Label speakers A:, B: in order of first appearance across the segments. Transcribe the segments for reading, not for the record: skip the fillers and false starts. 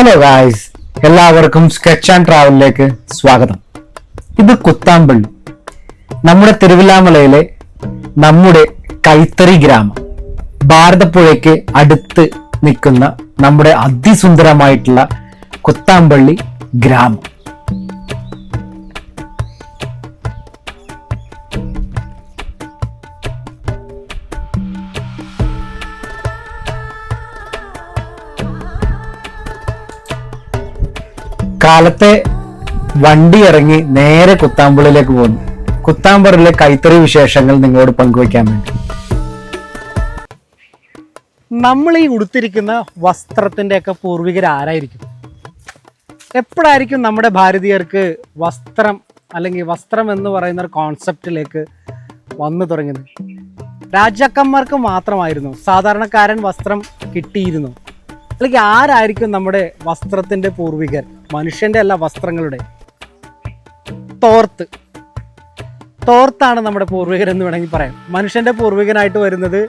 A: Hello guys, എല്ലാവർക്കും sketch and ട്രാവലിലേക്ക് സ്വാഗതം. ഇത് കുത്താമ്പള്ളി, നമ്മുടെ തിരുവില്ലാമലയിലെ നമ്മുടെ കൈത്തറി ഗ്രാമം. ഭാരതപ്പുഴയ്ക്ക് അടുത്ത് നിൽക്കുന്ന നമ്മുടെ അതിസുന്ദരമായിട്ടുള്ള കുത്താമ്പള്ളി ഗ്രാമം. കാലത്തെ വണ്ടി ഇറങ്ങി നേരെ കുത്താമ്പള്ളിയിലേക്ക് പോകുന്നു. കുത്താമ്പള്ളിയിലെ കൈത്തറി വിശേഷങ്ങൾ നിങ്ങളോട് പങ്കുവയ്ക്കാൻ വേണ്ടി.
B: നമ്മൾ ഈ ഉടുത്തിരിക്കുന്ന വസ്ത്രത്തിൻ്റെ ഒക്കെ പൂർവികർ ആരായിരിക്കും? എപ്പോഴായിരിക്കും നമ്മുടെ ഭാരതീയർക്ക് വസ്ത്രം അല്ലെങ്കിൽ വസ്ത്രം എന്ന് പറയുന്ന ഒരു കോൺസെപ്റ്റിലേക്ക് വന്നു തുടങ്ങിയത്? രാജാക്കന്മാർക്ക് മാത്രമായിരുന്നു സാധാരണക്കാരൻ വസ്ത്രം കിട്ടിയിരുന്നു? അല്ലെങ്കിൽ ആരായിരിക്കും നമ്മുടെ വസ്ത്രത്തിൻ്റെ പൂർവികർ? മനുഷ്യൻ്റെ അല്ല, വസ്ത്രങ്ങളുടെ. തോർത്താണ് നമ്മുടെ പൂർവികരെന്ന് വേണമെങ്കിൽ പറയാം. മനുഷ്യൻ്റെ പൂർവികനായിട്ട് വരുന്നത്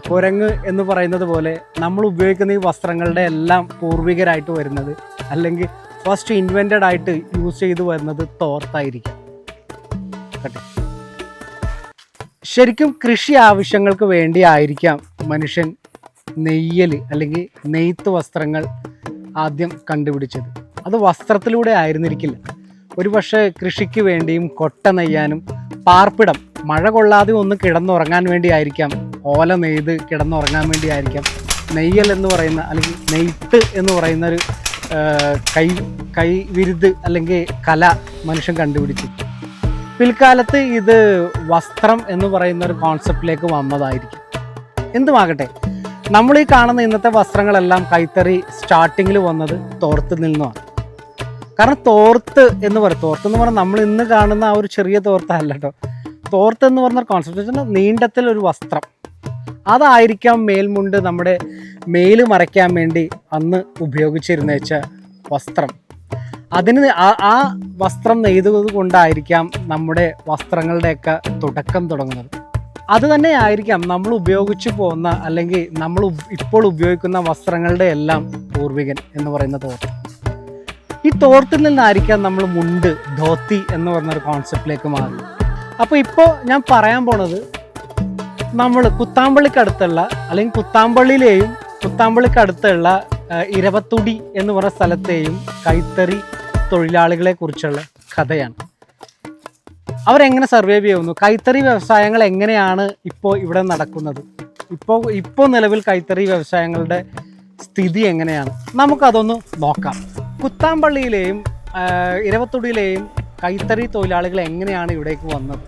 B: കുരങ്ങ് എന്ന് പറയുന്നത് പോലെ നമ്മൾ ഉപയോഗിക്കുന്ന ഈ വസ്ത്രങ്ങളുടെ എല്ലാം പൂർവികരായിട്ട് വരുന്നത്, അല്ലെങ്കിൽ ഫസ്റ്റ് ഇൻവെൻറ്റഡ് ആയിട്ട് യൂസ് ചെയ്തു വരുന്നത് തോർത്തായിരിക്കും. ശരിക്കും കൃഷി ആവശ്യങ്ങൾക്ക് വേണ്ടി ആയിരിക്കാം മനുഷ്യൻ നെയ്യൽ അല്ലെങ്കിൽ നെയ്ത്ത് വസ്ത്രങ്ങൾ ആദ്യം കണ്ടുപിടിച്ചത്. അത് വസ്ത്രത്തിലൂടെ ആയിരുന്നിരിക്കില്ല. ഒരു പക്ഷേ കൃഷിക്ക് വേണ്ടിയും കൊട്ട നെയ്യാനും പാർപ്പിടം മഴ കൊള്ളാതെ ഒന്ന് കിടന്നുറങ്ങാൻ വേണ്ടി ആയിരിക്കാം, ഓല നെയ്ത് കിടന്നുറങ്ങാൻ വേണ്ടി ആയിരിക്കാം നെയ്യൽ എന്ന് പറയുന്ന അല്ലെങ്കിൽ നെയ്ത്ത് എന്ന് പറയുന്ന ഒരു കൈവിരുത് അല്ലെങ്കിൽ കല മനുഷ്യൻ കണ്ടുപിടിച്ചു. പിൽക്കാലത്ത് ഇത് വസ്ത്രം എന്ന് പറയുന്ന ഒരു കോൺസെപ്റ്റിലേക്ക് വന്നതായിരിക്കും. എന്തുമാകട്ടെ, നമ്മൾ ഈ കാണുന്ന ഇന്നത്തെ വസ്ത്രങ്ങളെല്ലാം കൈത്തറി സ്റ്റാർട്ടിങ്ങിൽ വന്നത് തോർത്തിൽ നിന്നുമാണ്. കാരണം തോർത്ത് എന്ന് പറഞ്ഞാൽ നമ്മൾ ഇന്ന് കാണുന്ന ആ ഒരു ചെറിയ തോർത്തല്ല കേട്ടോ. തോർത്ത് എന്ന് പറഞ്ഞ കോൺസെപ്റ്റ് നീണ്ടത്തിൽ ഒരു വസ്ത്രം, അതായിരിക്കാം മേൽമുണ്ട് നമ്മുടെ മേല് മറയ്ക്കാൻ വേണ്ടി അന്ന് ഉപയോഗിച്ചിരുന്ന വസ്ത്രം. അതിന് ആ വസ്ത്രം നെയ്തത് കൊണ്ടായിരിക്കാം നമ്മുടെ വസ്ത്രങ്ങളുടെയൊക്കെ തുടക്കം തുടങ്ങുന്നത്. അത് തന്നെ ആയിരിക്കാം നമ്മൾ ഉപയോഗിച്ചു പോകുന്ന അല്ലെങ്കിൽ നമ്മൾ ഇപ്പോൾ ഉപയോഗിക്കുന്ന വസ്ത്രങ്ങളുടെ എല്ലാം പൂർവികൻ എന്ന് പറയുന്ന തോർത്ത്. ഈ തോർത്തിൽ നിന്നായിരിക്കാം നമ്മൾ മുണ്ട്, ധോത്തി എന്ന് പറഞ്ഞൊരു കോൺസെപ്റ്റിലേക്ക് മാറി. അപ്പോൾ ഇപ്പോൾ ഞാൻ പറയാൻ പോണത് നമ്മൾ കുത്താമ്പള്ളിക്കടുത്തുള്ള അല്ലെങ്കിൽ കുത്താമ്പള്ളിക്കടുത്തുള്ള ഇരവത്തുടി എന്ന് പറഞ്ഞ സ്ഥലത്തെയും കൈത്തറി തൊഴിലാളികളെ കുറിച്ചുള്ള കഥയാണ്. അവരെങ്ങനെ സർവൈവ് ചെയ്യുന്നു, കൈത്തറി വ്യവസായങ്ങൾ എങ്ങനെയാണ് ഇപ്പോൾ ഇവിടെ നടക്കുന്നത്, ഇപ്പോൾ നിലവിൽ കൈത്തറി വ്യവസായങ്ങളുടെ സ്ഥിതി എങ്ങനെയാണ്, നമുക്കതൊന്ന് നോക്കാം. കുത്താമ്പള്ളിയിലെയും ഇരവത്തുടിയിലെയും കൈത്തറി തൊഴിലാളികൾ എങ്ങനെയാണ് ഇവിടേക്ക് വന്നത്?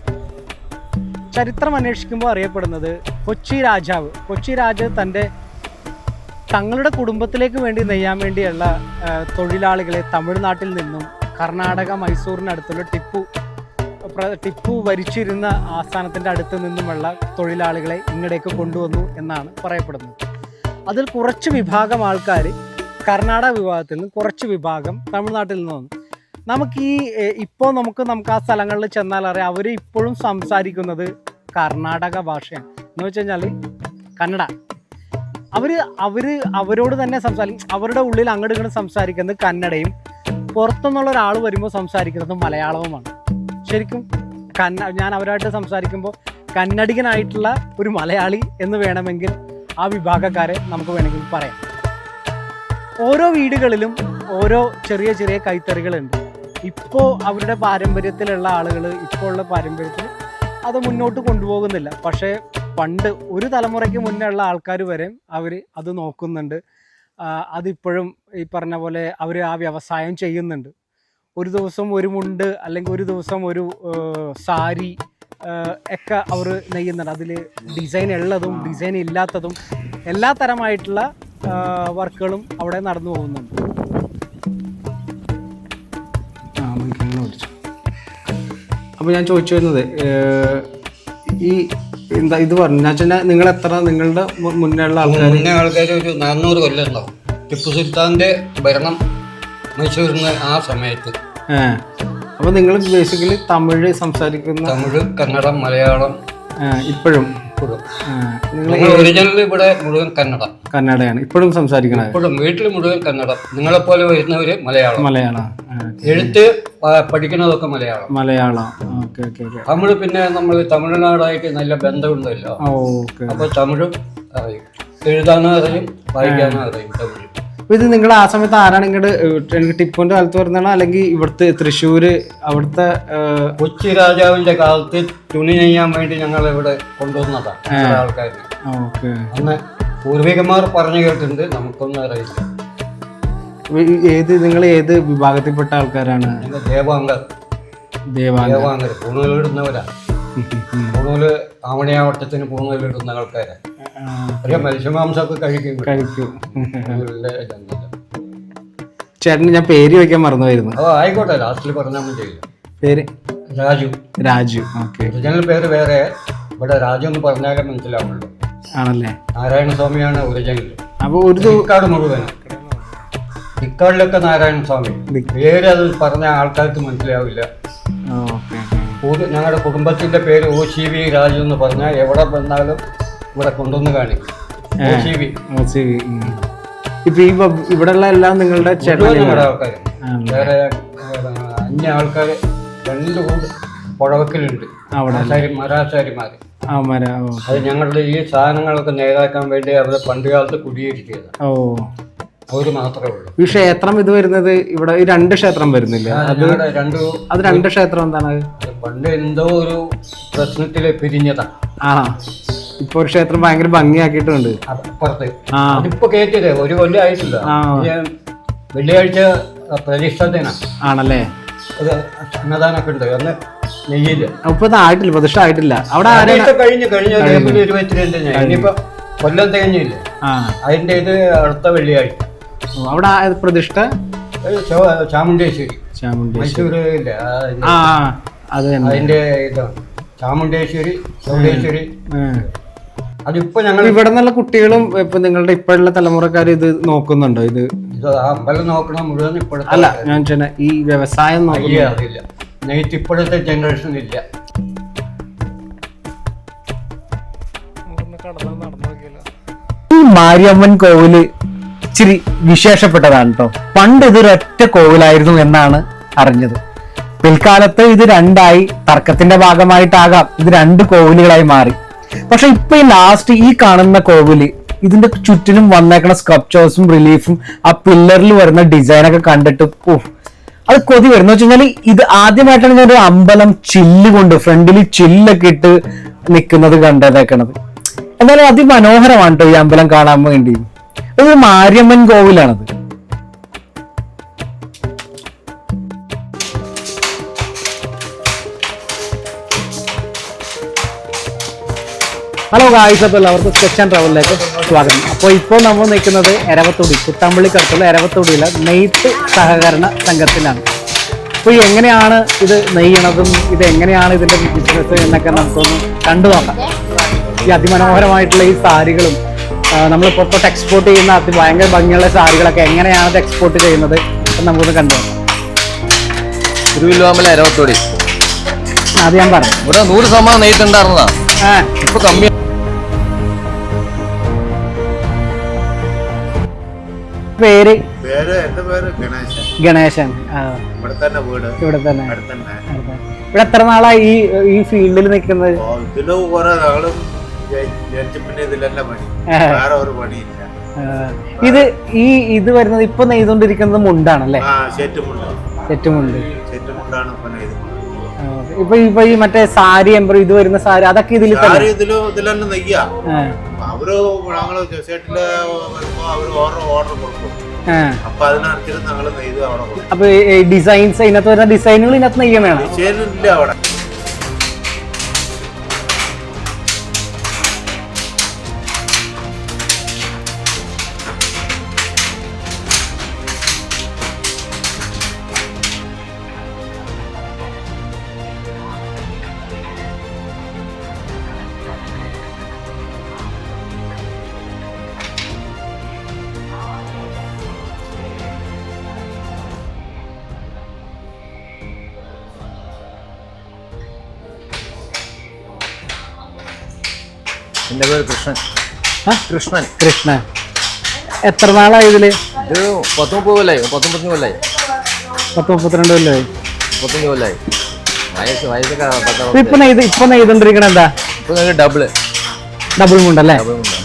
B: ചരിത്രം അന്വേഷിക്കുമ്പോൾ അറിയപ്പെടുന്നത് കൊച്ചി രാജാവ് തങ്ങളുടെ കുടുംബത്തിലേക്ക് വേണ്ടി നെയ്യാൻ വേണ്ടിയുള്ള തൊഴിലാളികളെ തമിഴ്നാട്ടിൽ നിന്നും കർണാടക മൈസൂരിനടുത്തുള്ള ടിപ്പു ഭരിച്ചിരുന്ന ആസ്ഥാനത്തിൻ്റെ അടുത്ത് നിന്നുമുള്ള തൊഴിലാളികളെ ഇങ്ങടേക്ക് കൊണ്ടുവന്നു എന്നാണ് പറയപ്പെടുന്നത്. അതിൽ കുറച്ച് വിഭാഗം ആൾക്കാർ കർണാടക വിഭാഗത്തിൽ നിന്ന്, കുറച്ച് വിഭാഗം തമിഴ്നാട്ടിൽ നിന്ന് വന്നു. നമുക്ക് ആ സ്ഥലങ്ങളിൽ ചെന്നാൽ അറിയാം, അവർ ഇപ്പോഴും സംസാരിക്കുന്നത് കർണാടക ഭാഷയാണ്. എന്ന് വെച്ച് കഴിഞ്ഞാൽ കന്നഡ. അവരോട് തന്നെ അവരുടെ ഉള്ളിൽ അങ്ങോട്ട് ഇങ്ങോട്ട് സംസാരിക്കുന്നത് കന്നഡയും, പുറത്തുനിന്നുള്ള ഒരാൾ വരുമ്പോൾ സംസാരിക്കുന്നത് മലയാളവുമാണ്. ശരിക്കും ഞാൻ അവരായിട്ട് സംസാരിക്കുമ്പോൾ കന്നഡികനായിട്ടുള്ള ഒരു മലയാളി എന്ന് വേണമെങ്കിൽ ആ വിഭാഗക്കാരെ നമുക്ക് വേണമെങ്കിൽ പറയാം. ഓരോ വീടുകളിലും ഓരോ ചെറിയ ചെറിയ കൈത്തറികളുണ്ട്. ഇപ്പോൾ അവരുടെ പാരമ്പര്യത്തിലുള്ള ആളുകൾ ഇപ്പോൾ ഉള്ള പാരമ്പര്യത്തിൽ അത് മുന്നോട്ട് കൊണ്ടുപോകുന്നില്ല. പക്ഷേ പണ്ട് ഒരു തലമുറയ്ക്ക് മുന്നേ ഉള്ള ആൾക്കാർ വരെ അവർ അത് നോക്കുന്നുണ്ട്. അതിപ്പോഴും ഈ പറഞ്ഞ പോലെ അവർ ആ വ്യവസായം ചെയ്യുന്നുണ്ട്. ഒരു ദിവസം ഒരു മുണ്ട് അല്ലെങ്കിൽ ഒരു ദിവസം ഒരു സാരി ഒക്കെ അവർ നെയ്യുന്നുണ്ട്. അതിൽ ഡിസൈൻ ഉള്ളതും ഡിസൈൻ ഇല്ലാത്തതും എല്ലാ തരമായിട്ടുള്ള വർക്കുകളും അവിടെ നടന്നു പോകുന്നുണ്ട്. അപ്പോൾ ഞാൻ ചോദിച്ചു വരുന്നത് ഇത് പറഞ്ഞു നിങ്ങൾ നിങ്ങളുടെ മുന്നേ
C: ആൾക്കാർ ഒരു 400 കൊല്ലം ഉണ്ടാവും. ടിപ്പു സുൽത്താൻ്റെ ഭരണം മൈസൂരിന്ന് ആ സമയത്ത്.
B: അപ്പോൾ നിങ്ങൾ ബേസിക്കലി തമിഴ് സംസാരിക്കുന്ന?
C: തമിഴ്, കന്നഡ, മലയാളം
B: ഇപ്പോഴും
C: ഇപ്പോഴും
B: നിങ്ങൾ
C: ഒറിജിനൽ ഇവിടെ മുഴുവൻ കന്നഡ.
B: കന്നഡയാണ് ഇപ്പോഴും സംസാരിക്കണത്?
C: ഇപ്പോഴും വീട്ടിൽ മുഴുവൻ കന്നഡം. നിങ്ങളെപ്പോലെ വരുന്നവര് മലയാളം.
B: മലയാളം.
C: എഴുത്ത് പഠിക്കുന്നതൊക്കെ Malayalam.
B: Malayalam. Okay okay okay.
C: Tamil പിന്നെ നമ്മൾ തമിഴ്നാടായിട്ട് നല്ല ബന്ധമുണ്ടല്ലോ.
B: ഓക്കെ.
C: അപ്പൊ തമിഴും അറിയും, എഴുതാനും അറിയും, വായിക്കാനും അറിയും തമിഴ്.
B: ഇത് നിങ്ങൾ ആ സമയത്ത് ആരാണ് ഇങ്ങോട്ട് ടിപ്പുവിന്റെ കാലത്ത് വരുന്നതാണോ അല്ലെങ്കിൽ ഇവിടുത്തെ തൃശ്ശൂര് അവിടുത്തെ
C: കൊച്ചി രാജാവിന്റെ കാലത്ത് തുണി നെയ്യാൻ വേണ്ടി ഞങ്ങൾ ഇവിടെ കൊണ്ടുവന്നതാണ് ആൾക്കാര്. അന്ന് പൂർവികന്മാർ പറഞ്ഞു കേട്ടിട്ടുണ്ട്, നമുക്കൊന്നും അറിയില്ല.
B: നിങ്ങൾ ഏത് വിഭാഗത്തിൽപ്പെട്ട ആൾക്കാരാണ്?
C: ദേവാങ്കർ. ദേവാങ്കർ പൂണൂലിടുന്നവരാ. പൂണൂല് ആവണിയാവട്ടത്തിന് പൂണൂലിടുന്ന ആൾക്കാരാ. മത്സ്യമാംസമൊക്കെ കഴിക്കും.
B: ചേട്ടന് ഞാൻ പേര് വെക്കാൻ മറന്നുപോയിരുന്നു.
C: ആയിക്കോട്ടെ, ലാസ്റ്റിൽ പറഞ്ഞാൽ മതി.
B: പേര്
C: രാജു.
B: രാജു. ഓക്കെ.
C: ഒറിജിനൽ പേര് വേറെ, ഇവിടെ രാജു എന്ന് പറഞ്ഞാലേ മനസ്സിലാവുള്ളൂ.
B: ആണല്ലേ?
C: നാരായണസ്വാമിയാണ് ഒറിജിനൽ.
B: അപ്പൊ ഒരു
C: ഇക്കാട് മുഴുവനും ഇക്കാടിലൊക്കെ നാരായണസ്വാമി പേര് അത് പറഞ്ഞ ആൾക്കാർക്ക് മനസ്സിലാവില്ല. ഞങ്ങളുടെ കുടുംബത്തിന്റെ പേര് OCV രാജു എന്ന് പറഞ്ഞാൽ എവിടെ വന്നാലും ഇവിടെ കൊണ്ടുവന്ന് കാണിക്കും.
B: ഇപ്പൊ ഈ ഇവിടെയുള്ള എല്ലാം നിങ്ങളുടെ
C: ഞങ്ങളുടെ ആൾക്കാർ. വേറെ അന്യ ആൾക്കാർ 2 കൂട് പുഴവക്കലുണ്ട്, മരാശാരിമാര്. അത് ഞങ്ങളുടെ ഈ സാധനങ്ങളൊക്കെ നേരാക്കാൻ വേണ്ടി അവരെ പണ്ട് കാലത്ത് കുടിയേറ്റിയത്. അവര് മാത്രമേ ഉള്ളൂ.
B: ഈ ക്ഷേത്രം ഇത് വരുന്നത് ഇവിടെ ഈ 2 ക്ഷേത്രം വരുന്നില്ല? അത് 2 ക്ഷേത്രം എന്താണ്?
C: പണ്ട് എന്തോ ഒരു പ്രശ്നത്തില് പിരിഞ്ഞതാ.
B: ഇപ്പൊ ഒരു ക്ഷേത്രം ഭയങ്കര ഭംഗിയാക്കിയിട്ടുണ്ട്
C: അപ്പുറത്ത്. അതിപ്പോ കേട്ടില്ലേ, 1 കൊല്ലം ആയിട്ടില്ല. വെള്ളിയാഴ്ച പ്രതിഷ്ഠ ദിനം ആണല്ലേ? അന്നദാനൊക്കെ ഉണ്ട്. അന്ന് നെയ്യില്ല.
B: ഇപ്പൊ ആയിട്ടില്ല, പ്രതിഷ്ഠ ആയിട്ടില്ല. അവിടെ
C: കഴിഞ്ഞ ഏപ്രിൽ 22 ഇനിയിപ്പോ കൊല്ലം തികഞ്ഞില്ലേ? അതിന്റെ ഇത് അടുത്ത വെള്ളിയാഴ്ച.
B: അവിടെ പ്രതിഷ്ഠ
C: ചാമുണ്ടേശ്വരി. മൈസൂര് ഇല്ല, അതിന്റെ ഇതാണ് ചാമുണ്ടേശ്വരി, ചൗഡേശ്വരി. അതിപ്പോ ഞങ്ങൾ
B: ഇവിടെ നിന്നുള്ള കുട്ടികളും ഇപ്പൊ നിങ്ങളുടെ ഇപ്പോഴുള്ള തലമുറക്കാർ ഇത് നോക്കുന്നുണ്ടോ? ഇത്
C: അമ്പലം നോക്കണ മുഴുവൻ ഇപ്പോഴത്തെ
B: അല്ല, ഞാൻ ഈ വ്യവസായം
C: അറിയില്ല. നെയ്ത്ത് ഇപ്പോഴത്തെ ജനറേഷൻ ഇല്ല.
A: ഈ മാരിയമ്മൻ കോവില് ഇച്ചിരി വിശേഷപ്പെട്ടതാണ് കേട്ടോ. പണ്ട് ഇതൊരൊറ്റ കോവിലായിരുന്നു എന്നാണ് അറിഞ്ഞത്. പിൽക്കാലത്ത് ഇത് 2ആയി, തർക്കത്തിന്റെ ഭാഗമായിട്ടാകാം ഇത് 2 കോവിലുകളായി മാറി. പക്ഷെ ഇപ്പൊ ഈ ലാസ്റ്റ് ഈ കാണുന്ന കോവില്, ഇതിന്റെ ചുറ്റിലും വന്നേക്കണ സ്കൾപ്ചേഴ്സും റിലീഫും ആ പില്ലറിൽ വരുന്ന ഡിസൈനൊക്കെ കണ്ടിട്ട് അത് കൊതി വരുന്ന വെച്ച് കഴിഞ്ഞാൽ ഇത് ആദ്യമായിട്ടാണ് ഞാൻ ഒരു അമ്പലം ചില്ല് കൊണ്ട് ഫ്രണ്ടിൽ ചില്ലൊക്കെ ഇട്ട് നിൽക്കുന്നത് കണ്ടതേക്കണത്. എന്നാലും അതിമനോഹരമാണ് കേട്ടോ ഈ അമ്പലം കാണാൻ വേണ്ടി. ഇത് മാരിയമ്മൻ കോവിലാണത്. ഹലോ ഗായ്സ്, അപ്പോൾ എല്ലാവർക്കും സ്കെച്ച് ആൻഡ് ട്രാവലിലേക്ക് സ്വാഗതം. അപ്പോൾ ഇപ്പോൾ നമ്മൾ നിൽക്കുന്നത് എരവത്തൊടി, കുത്താമ്പള്ളിക്കടുത്തുള്ള എരവത്തൊടിയിലെ നെയ്ത്ത് സഹകരണ സംഘത്തിലാണ്. അപ്പോൾ എങ്ങനെയാണ് ഇത് നെയ്യണതും ഇത് എങ്ങനെയാണ് ഇതിൻ്റെ ബിസിനസ് എന്നൊക്കെ നമുക്കൊന്ന് കണ്ടു നോക്കാം. ഈ അതിമനോഹരമായിട്ടുള്ള ഈ സാരികളും നമ്മൾ പുറത്തോട്ട് എക്സ്പോർട്ട് ചെയ്യുന്ന ഭയങ്കര ഭംഗിയുള്ള സാരികളൊക്കെ എങ്ങനെയാണ് ഇത് എക്സ്പോർട്ട് ചെയ്യുന്നത് എന്ന് നമുക്കൊന്ന് കണ്ടു നോക്കാം.
D: തിരുവല്ലുവാമല എരവത്തൊടി.
A: അത് ഞാൻ പറഞ്ഞു.
D: ഇവിടെ 100% നെയ്ത്തുണ്ടായിരുന്നതാ. ഇപ്പൊ കമ്മി.
A: പേര്?
E: എന്റെ പേര്
A: ഗണേശൻ.
E: ഇവിടെ തന്നെ വീട്.
A: ഇവിടെ തന്നെ. ഇവിടെ എത്ര നാളായി ഈ ഫീൽഡിൽ നിൽക്കുന്നത്?
E: ഇതിലും കുറെ നാളും പിന്നെ ഇതിലല്ല പണി, വേറെ ഒരു പണിയില്ല.
A: ഇത് ഇത് വരുന്നത് ഇപ്പൊ നെയ്തുകൊണ്ടിരിക്കുന്നത് മുണ്ടാണല്ലേ?
E: സെറ്റുമുണ്ട്.
A: ഇപ്പൊ ഈ മറ്റേ സാരി എംബ്രോ ഇത് വരുന്ന സാരി അതൊക്കെ ഇതിൽ
E: ഇതിലെന്നെ നെയ്യാ. അവര് ഞങ്ങള് സെറ്റില് വരുമ്പോ അവര് ഓർഡർ കൊടുക്കും. അപ്പൊ അതിനനുസരിച്ച് ഞങ്ങള് നെയ്ത് അവിടെ കൊടുക്കും.
A: അപ്പൊ ഡിസൈൻസ് ഇതിനകത്ത് വരുന്ന ഡിസൈനുകൾ ഇതിനകത്ത് നെയ്യാൻ വേണം.
E: ഡിസൈൻ ഇല്ല അവിടെ.
D: എൻ്റെ പേര് കൃഷ്ണൻ.
B: ആ?
D: കൃഷ്ണൻ.
B: കൃഷ്ണൻ. എത്ര നാളായി ഇതില്?
D: ഇത് 19 കൊല്ലായി. 19 കൊല്ലായി.
B: 32 കൊല്ലമായി.
D: 35 കൊല്ലായി. വയസ്സൊക്കെ
B: ഇപ്പൊ നെയ്തോണ്ടിരിക്കണ എന്താ?
D: ഇപ്പൊ ഡബിള്
B: മുണ്ടല്ലേ?
D: ഡബിൾ മുണ്ടാണ്.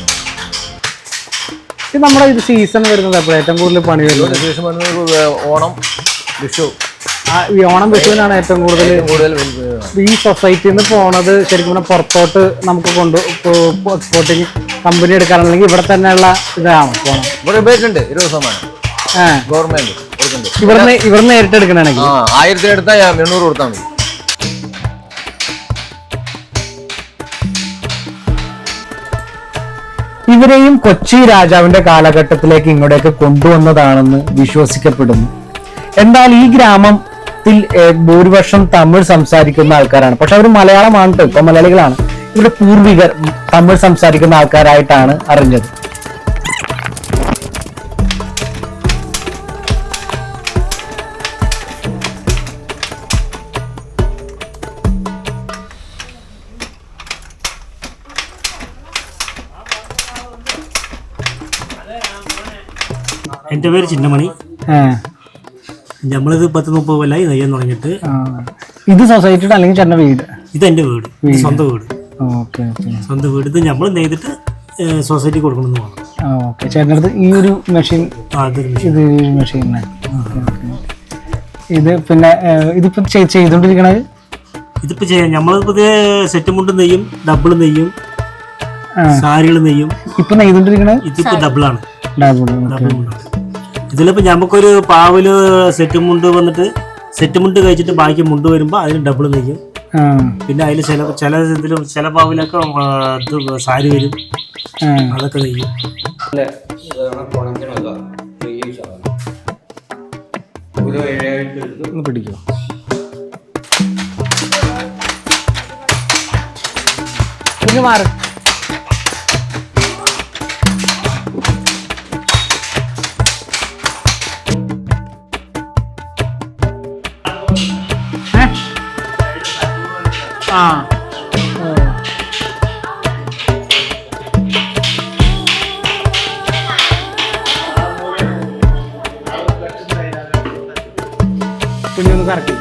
B: ഇത് നമ്മുടെ ഇത് സീസൺ വരുന്നത് അപ്പോൾ ഏറ്റവും കൂടുതൽ പണി വരുന്നത്
D: ശേഷം ഓണം, വിഷു.
B: ഈ ഓണം വിഷുവിനാണ് ഏറ്റവും കൂടുതൽ ഈ സൊസൈറ്റിയിൽ നിന്ന് പോണത്. ശരിക്കും പറഞ്ഞാൽ പുറത്തോട്ട് നമുക്ക് എക്സ്പോർട്ടിങ് കമ്പനി എടുക്കാറുണ്ടെങ്കിൽ ഇവിടെ തന്നെയുള്ള ഇതാണ് പോണം.
D: ഇവിടെ ഉപയോഗിച്ചിട്ടുണ്ട് 20% ഗവൺമെന്റ്
B: ഇവിടെ നേരിട്ട് എടുക്കണമെങ്കിൽ
D: 1000 എടുത്താൽ 800 കൊടുത്താൽ മതി.
A: ഇവരെയും കൊച്ചി രാജാവിന്റെ കാലഘട്ടത്തിലേക്ക് ഇങ്ങോട്ടേക്ക് കൊണ്ടുവന്നതാണെന്ന് വിശ്വസിക്കപ്പെടുന്നു. എന്നാൽ ഈ ഗ്രാമത്തിൽ ഭൂരിപക്ഷം തമിഴ് സംസാരിക്കുന്ന ആൾക്കാരാണ്. പക്ഷെ അവർ മലയാളമാണ് കേട്ടോ, ഇപ്പൊ മലയാളികളാണ്. ഇവരുടെ പൂർവികർ തമിഴ് സംസാരിക്കുന്ന ആൾക്കാരായിട്ടാണ് അറിഞ്ഞത്.
F: എൻ്റെ പേര് ചിന്നമണി. നമ്മളിത് 10-30 കൊല്ലായി നെയ്യാൻ തുടങ്ങിയിട്ട്.
B: ഇത് സൊസൈറ്റിയുടെ അല്ലെങ്കിൽ ചേട്ടൻ്റെ വീട്?
F: ഇത് എൻ്റെ വീട്, സ്വന്തം വീട്. സ്വന്തം വീട്. ഇത് നമ്മൾ നെയ്തിട്ട് സൊസൈറ്റി കൊടുക്കണമെന്ന് വേണം.
B: ഓക്കെ. ചേട്ടൻ്റെ അടുത്ത് ഈ ഒരു മെഷീൻ, ഇത് മെഷീൻ. ഇത് പിന്നെ ഇതിപ്പോ ചെയ്തോണ്ടിരിക്കണത്
F: ഇതിപ്പോ നമ്മളിപ്പോ സെറ്റ് മുണ്ട് നെയ്യും, ഡബിൾ നെയ്യും, സാരികൾ നെയ്യും.
B: ഇപ്പൊ നെയ്തോണ്ടിരിക്കണത്
F: ഇതിപ്പോ ഡബിളാണ്.
B: ഡബിൾ
F: മുണ്ടാണ്. ഇതിലിപ്പോ നമുക്കൊരു പാവില് സെറ്റ് മുണ്ട് വന്നിട്ട് സെറ്റ് മുണ്ട് കഴിച്ചിട്ട് ബാക്കി മുണ്ട് വരുമ്പോ അതിന് ഡബിൾ നെയ്യും. പിന്നെ അതിൽ ചില പാവിലൊക്കെ ഇത് സാരി വരും, അതൊക്കെ നെയ്യും.
B: പിടിക്കോ? പിന്നെ മാറി പിന്നെ ഒന്ന് കറക്കി.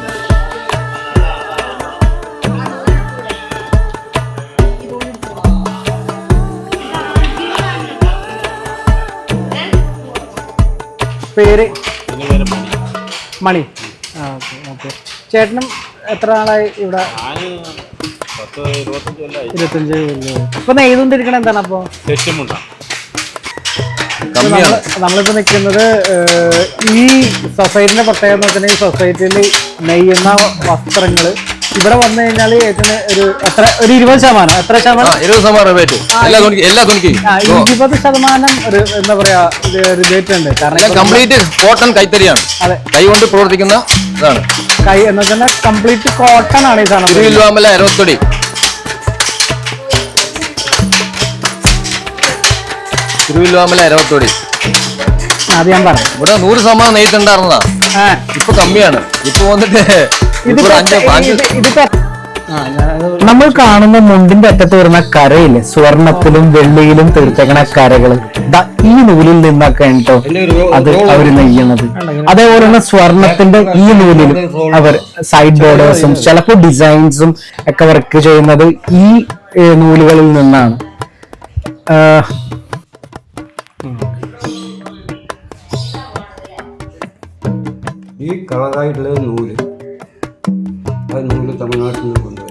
B: പേര്? മണി. ഓക്കെ. ചേട്ടനും എത്ര നാളായി ഇവിടെ? 25 കൊല്ലം. ഇപ്പൊ നെയ്തുകൊണ്ടിരിക്കണ എന്താണ് അപ്പൊ? നമ്മളിപ്പോ നിൽക്കുന്നത് ഈ സൊസൈറ്റിന്റെ പ്രത്യേകത എന്ന് വെച്ചാൽ ഈ സൊസൈറ്റിയിൽ നെയ്യുന്ന വസ്ത്രങ്ങള് ഇവിടെ വന്നു കഴിഞ്ഞാൽ ഒരു 20%, എത്ര ശതമാനം? 20% ഒരു എന്താ പറയാ റിബേറ്റ് ഉണ്ട്. കാരണം
D: കംപ്ലീറ്റ് കോട്ടൺ കൈത്തറിയാണ്.
B: അതെ,
D: കൈ കൊണ്ട് പ്രവർത്തിക്കുന്ന ഇതാണ്.
B: കൈ എന്ന് വെച്ചാൽ കംപ്ലീറ്റ് കോട്ടൺ ആണ് ഈ സാധനം.
D: തിരുവല്ലുവാമല അരവത്തൊടി.
B: അത് ഞാൻ പറഞ്ഞു.
D: ഇവിടെ 100% നെയ്ത്തുണ്ടായിരുന്നതാ. ഇപ്പൊ കമ്മിയാണ്. ഇപ്പൊ വന്നിട്ട്
A: നമ്മൾ കാണുന്ന മുണ്ടിന്റെ അറ്റത്ത് വരുന്ന കരയില്ലേ, സ്വർണത്തിലും വെള്ളിയിലും തീർത്തേക്കണ കരകള് ഈ നൂലിൽ നിന്നൊക്കെ ഉണ്ടോ അത് അവര് നെയ്യണത്. അതേപോലെ തന്നെ സ്വർണത്തിന്റെ ഈ നൂലിലും അവർ സൈഡ് ബോർഡേഴ്സും ചിലപ്പോൾ ഡിസൈൻസും ഒക്കെ വർക്ക് ചെയ്യുന്നത് ഈ നൂലുകളിൽ നിന്നാണ്.
C: ഈ കളറായിട്ടുള്ള നൂല്, ആ നൂല് തമിഴ്നാട്ടിൽ നിന്ന് കൊണ്ടുവരും.